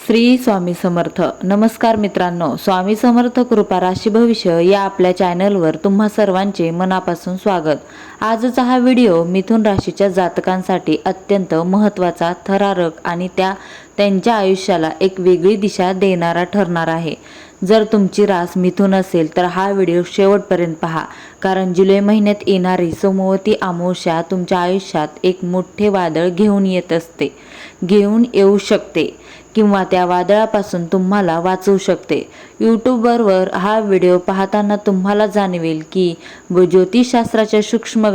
श्री स्वामी समर्थ. नमस्कार मित्रांनो, स्वामी समर्थ कृपा राशी भविष्य या आपल्या चॅनलवर तुम्हा सर्वांचे मनापासून स्वागत. आजचा हा व्हिडिओ मिथुन राशीच्या जातकांसाठी अत्यंत महत्त्वाचा, थरारक आणि त्यांच्या आयुष्याला एक वेगळी दिशा देणारा ठरणार आहे. जर तुमची रास मिथुन असेल तर हा व्हिडिओ शेवटपर्यंत पहा, कारण जुलै महिन्यात येणारी सोमवती अमावस्या तुमच्या आयुष्यात एक मोठे वादळ घेऊन येऊ शकते किंवा त्या वादळापासून तुम्हाला वाचवू शकते. यूट्यूबवर हा व्हिडिओ पाहताना तुम्हाला जाणवेल की ज्योतिषशास्त्राच्या सूक्ष्म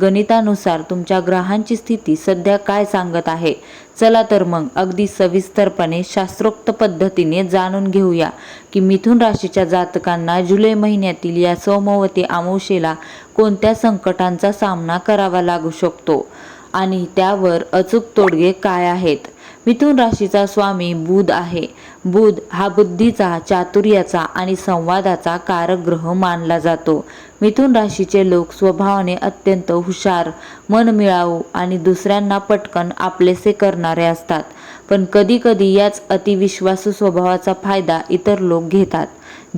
गणितानुसार तुमच्या ग्रहांची स्थिती सध्या काय सांगत आहे. चला तर मग अगदी सविस्तरपणे शास्त्रोक्त पद्धतीने जाणून घेऊया की मिथुन राशीच्या जातकांना जुलै महिन्यातील या सोमवती अमावस्येला कोणत्या संकटांचा सामना करावा लागू शकतो आणि त्यावर अचूक तोडगे काय आहेत. मिथुन राशीचा स्वामी बुध आहे. बुध हा बुद्धीचा, चातुर्याचा आणि संवादाचा कारक ग्रह मानला जातो. मिथुन राशीचे लोक स्वभावाने अत्यंत हुशार, मनमिळावू आणि दुसऱ्यांना पटकन आपलेसे करणारे असतात. पण कधीकधी याच अतिविश्वासू स्वभावाचा फायदा इतर लोक घेतात.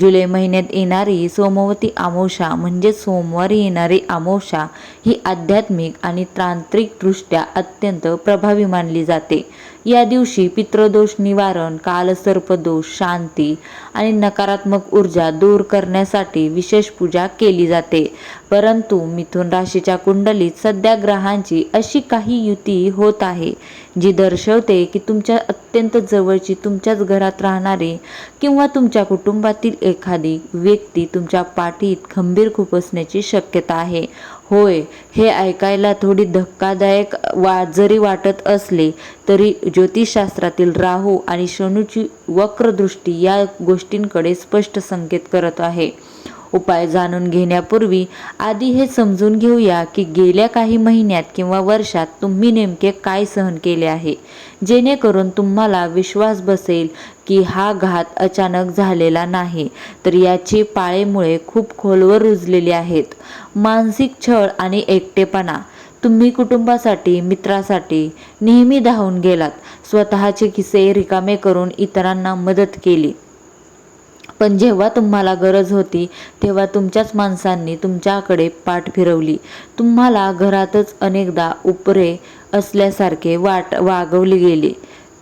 जुलै महिन्यात येणारी सोमवती अमावस्या म्हणजे सोमवारी येणारी अमावस्या ही आध्यात्मिक आणि तांत्रिकदृष्ट्या अत्यंत प्रभावी मानली जाते. या दिवशी पितृदोष निवारण, कालसर्पदोष शांती आणि नकारात्मक ऊर्जा दूर करण्यासाठी विशेष पूजा केली जाते. परंतु मिथुन राशीच्या कुंडलीत सध्या ग्रहांची अशी काही युती होत आहे जी दर्शवते की तुमच्या अत्यंत जवळची, तुमच्याच घरात राहणारी किंवा तुमच्या कुटुंबातील एखादी व्यक्ती तुमच्या पाठीत खंबीर खुपसण्याची शक्यता आहे. होय, हे ऐकायला थोडी धक्कादायक जरी वाटत असले तरी ज्योतिषशास्त्रातील राहू आणि शनूची वक्रदृष्टी या गोष्टींकडे स्पष्ट संकेत करत आहे. उपाय जाणून घेण्यापूर्वी आधी हे समजून घेऊया की गेल्या काही महिन्यात किंवा वर्षात तुम्ही नेमके काय सहन केले आहे, जेणेकरून तुम्हाला विश्वास बसेल की हा घात अचानक झालेला नाही, तर याची पाळेमुळे खूप खोलवर रुजलेली आहेत. मानसिक छळ आणि एकटेपणा. तुम्ही कुटुंबासाठी, मित्रासाठी नेहमी धावून गेलात, स्वतःचे खिसे रिकामे करून इतरांना मदत केली, पण जेव्हा तुम्हाला गरज होती तेव्हा तुमच्याच माणसांनी तुमच्याकडे पाठ फिरवली. तुम्हाला घरातच अनेकदा उपरे असल्यासारखे वागवले गेले.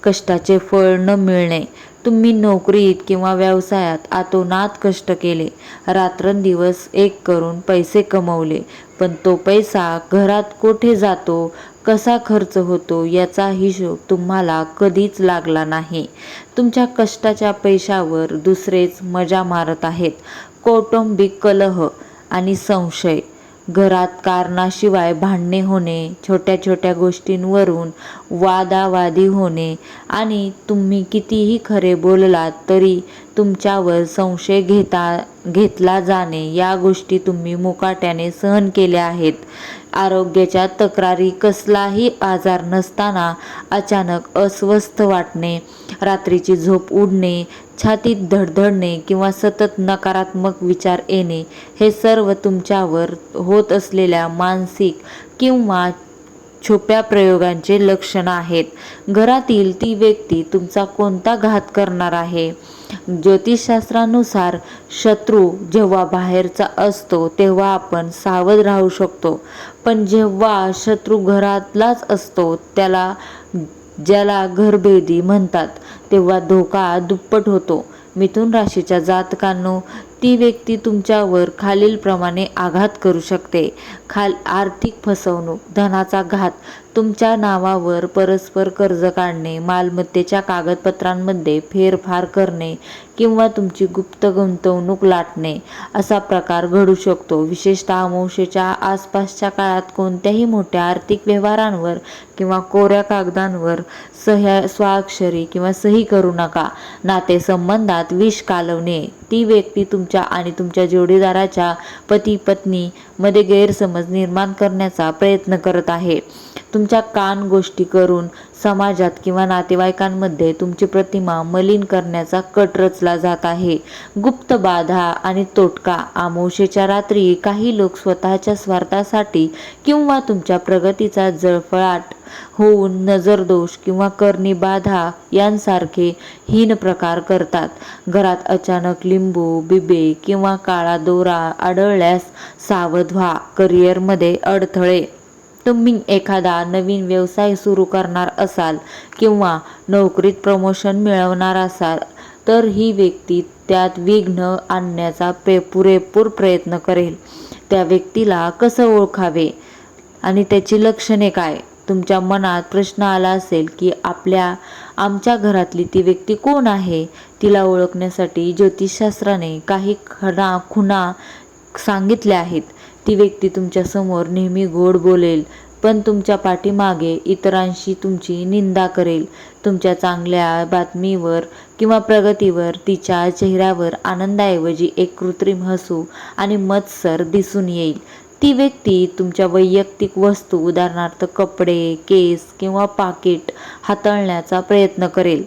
कष्टाचे फळ न मिळणे. तुम्ही नोकरीत किंवा व्यवसायात आतोनात कष्ट केले, रात्रंदिवस एक करून पैसे कमवले, पण तो पैसा घरात कुठे जातो, कसा खर्च होतो याचा हिशोब तुम्हाला कधीच लागला नाही. तुमच्या कष्टाच्या पैशावर दुसरेच मजा मारत आहेत. कौटुंबिक कलह आणि संशय. घरात कारणाशिवाय भांडणे होणे, छोट्या छोट्या गोष्टींवरून वादावादी होणे आणि तुम्ही कितीही खरे बोललात तरी तुमच्यावर संशय घेतला जाणे या गोष्टी तुम्ही मुकाट्याने सहन केल्या आहेत. आरोग्याच्या तक्रारी. कसलाही आजार नसताना अचानक अस्वस्थ वाटणे, रात्रीची झोप उडणे, छातीत धडधडणे किंवा सतत नकारात्मक विचार येणे हे सर्व तुमच्यावर होत असलेल्या मानसिक किंवा छुप्या प्रयोगांचे लक्षण आहेत. घरातील ती व्यक्ती तुमचा कोणता घात करणार आहे. ज्योतिषशास्त्रानुसार शत्रू जेव्हा बाहेरचा असतो तेव्हा आपण सावध राहू शकतो, पण जेव्हा शत्रू घरातलाच असतो, ज्याला घरभेदी म्हणतात, तेव्हा धोका दुप्पट होतो. मिथुन राशीच्या जातकांनो, ती व्यक्ती तुमच्यावर खालीलप्रमाणे आघात करू शकते. आर्थिक फसवणूक, धनाचा घात, तुमच्या नावावर परस्पर कर्ज काढणे, मालमत्तेच्या कागदपत्रांमध्ये फेरफार करणे किंवा तुमची गुप्त गुंतवणूक लाटणे असा प्रकार घडू शकतो. विशेषतः अमावस्येच्या आसपासच्या काळात कोणत्याही मोठ्या आर्थिक व्यवहारांवर किंवा कोऱ्या कागदांवर स्वाक्षरी किंवा सही करू नका. नातेसंबंधात विष कालवणे. ती व्यक्ती तुमच्या आणि तुमच्या जोडीदाराच्या पती-पत्नी मध्ये गैरसमज निर्माण करण्याचा प्रयत्न करत आहे. तुमच्या कान गोष्टी करून समाजात किंवा नातेवाईकांमध्ये तुमची प्रतिमा मलिन करण्याचा कट रचला जात आहे. गुप्त बाधा आणि तोटका. अमावस्येच्या रात्री काही लोक स्वतःच्या स्वार्थासाठी किंवा तुमच्या प्रगतीचा जळफळाट होऊन नजरदोष किंवा करणी बाधा यांसारखे हीन प्रकार करतात. घरात अचानक लिंबू, बिबे किंवा काळा दोरा आढळल्यास सावध व्हा. करिअरमध्ये अडथळे. तुम्ही एखादा नवीन व्यवसाय सुरू करणार असाल किंवा नोकरीत प्रमोशन मिळवणार असाल तर ही व्यक्ती त्यात विघ्न आणण्याचा पुरेपूर प्रयत्न करेल. त्या व्यक्तीला कसं ओळखावे आणि त्याची लक्षणे काय? तुमच्या मनात प्रश्न आला असेल की आमच्या घरातली ती व्यक्ती कोण आहे? तिला ओळखण्यासाठी ज्योतिषशास्त्राने काही खुणा सांगितल्या आहेत. ती व्यक्ती तुमच्यासमोर नेहमी गोड बोलेल, पण तुमच्या पाठीमागे इतरांशी तुमची निंदा करेल. तुमच्या चांगल्या बातमीवर किंवा प्रगतीवर तिच्या चेहऱ्यावर आनंदाऐवजी एक कृत्रिम हसू आणि मत्सर दिसून येईल. ती व्यक्ती तुमच्या वैयक्तिक वस्तू, उदाहरणार्थ कपडे, केस किंवा पाकिट हाताळण्याचा प्रयत्न करेल.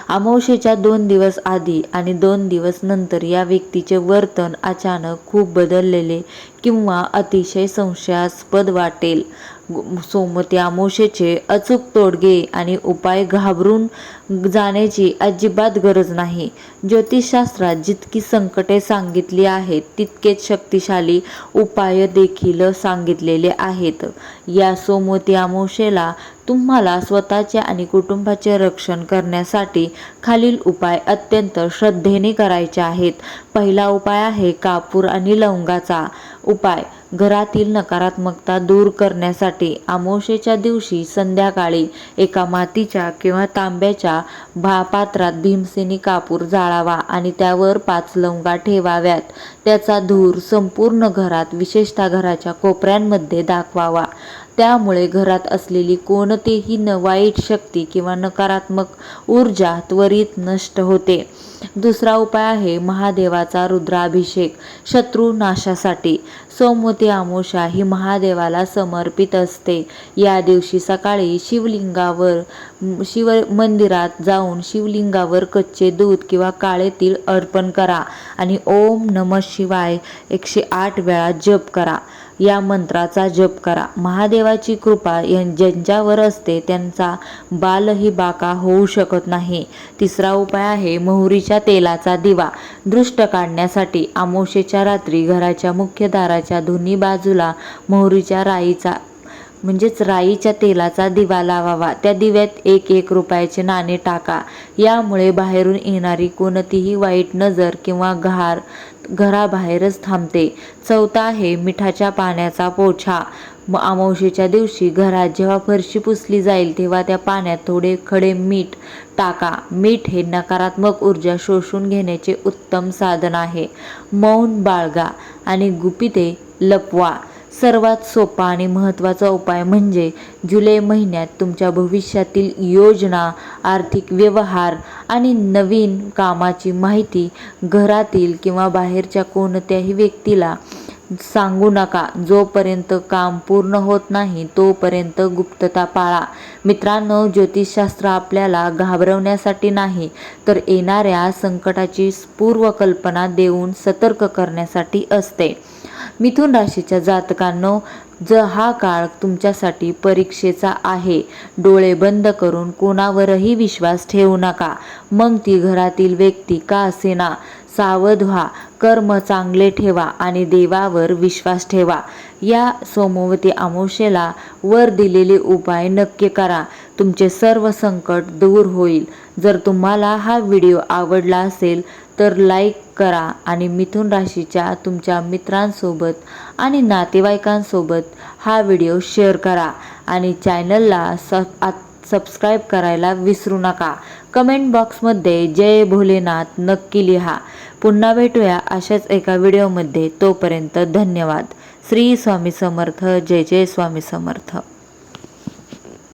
अमावस्येच्या 2 दिवस आधी आणि 2 दिवस नंतर या व्यक्तीचे वर्तन अचानक खूप बदललेले किंवा अतिशय संशयास्पद वाटेल. सोमवती अमावस्येचे अचूक तोडगे आणि उपाय घाबरून जाण्याची अजिबात गरज नाही. ज्योतिषशास्त्रात जितकी संकटे सांगितली आहेत तितकेच शक्तिशाली उपाय देखील सांगितलेले आहेत. या सोमवती अमावस्येला तुम्हाला स्वतःचे आणि कुटुंबाचे रक्षण करण्यासाठी खालील उपाय अत्यंत श्रद्धेने करायचे आहेत. पहिला उपाय आहे कापूर आणि लवंगाचा उपाय. घरातील नकारात्मकता दूर करण्यासाठी अमावस्येच्या दिवशी संध्याकाळी एका मातीच्या किंवा तांब्याच्या पात्रात भीमसेनी कापूर जाळावा आणि त्यावर 5 लवंगा ठेवाव्यात. त्याचा धूर संपूर्ण घरात, विशेषतः घराच्या कोपऱ्यांमध्ये दाखवावा. त्यामुळे घरात असलेली कोणतीही वाईट शक्ती किंवा नकारात्मक ऊर्जा त्वरित नष्ट होते. दुसरा उपाय आहे महादेवाचा रुद्राभिषेक. शत्रू नाशासाठी. सोमवती अमावस्या ही महादेवाला समर्पित असते. या दिवशी सकाळी शिव मंदिरात जाऊन शिवलिंगावर कच्चे दूध किंवा काळे तीळ अर्पण करा आणि ओम नमः शिवाय 108 वेळा जप करा. या मंत्राचा जप करा. महादेवाची कृपा ज्यांच्यावर असते त्यांचा बालही बाका होऊ शकत नाही. तिसरा उपाय आहे मोहरीच्या तेलाचा दिवा. दृष्ट काढण्यासाठी अमावस्येच्या रात्री घराच्या मुख्य दाराच्या दोन्ही बाजूला मोहरीच्या राईच्या तेलाचा दिवा लावावा. त्या दिव्यात 1 रुपयाचे नाणे टाका. यामुळे बाहेरून येणारी कोणतीही वाईट नजर किंवा घराबाहेरच थांबते. चौथा आहे मिठाच्या पाण्याचा पोछा. अमावस्येच्या दिवशी घरात जेव्हा फरशी पुसली जाईल तेव्हा त्या पाण्यात थोडे खडे मीठ टाका. मीठ हे नकारात्मक ऊर्जा शोषून घेण्याचे उत्तम साधन आहे. मौन बाळगा आणि गुपिते लपवा. सर्वात सोपा आणि महत्त्वाचा उपाय म्हणजे जुलै महिन्यात तुमच्या भविष्यातील योजना, आर्थिक व्यवहार आणि नवीन कामाची माहिती घरातील किंवा बाहेरच्या कोणत्याही व्यक्तीला सांगू नका. जोपर्यंत काम पूर्ण होत नाही तोपर्यंत गुप्तता पाळा. मित्रांनो, ज्योतिषशास्त्र आपल्याला घाबरवण्यासाठी नाही तर येणाऱ्या संकटाची पूर्वकल्पना देऊन सतर्क करण्यासाठी असते. मिथुन राशीच्या जातकांनो, हा काळ तुमच्यासाठी परीक्षेचा आहे. डोळे बंद करून कोणावरही विश्वास ठेवू नका, मग ती घरातील व्यक्ती का असेना. सावध व्हा, कर्म चांगले ठेवा आणि देवावर विश्वास ठेवा. या सोमवती अमावस्येला वर दिलेले उपाय नक्की करा. तुमचे सर्व संकट दूर होईल. जर तुम्हाला हा व्हिडिओ आवडला असेल तर लाईक करा आणि मिथुन राशीच्या तुमच्या मित्रांसोबत आणि नातेवाईकांसोबत हा व्हिडिओ शेअर करा आणि चॅनलला सबस्क्राईब करायला विसरू नका. कमेंट बॉक्समध्ये जय भोलेनाथ नक्की लिहा. पुन्हा भेटूया अशाच एका व्हिडिओमध्ये. तोपर्यंत धन्यवाद. श्री स्वामी समर्थ. जय जय स्वामी समर्थ.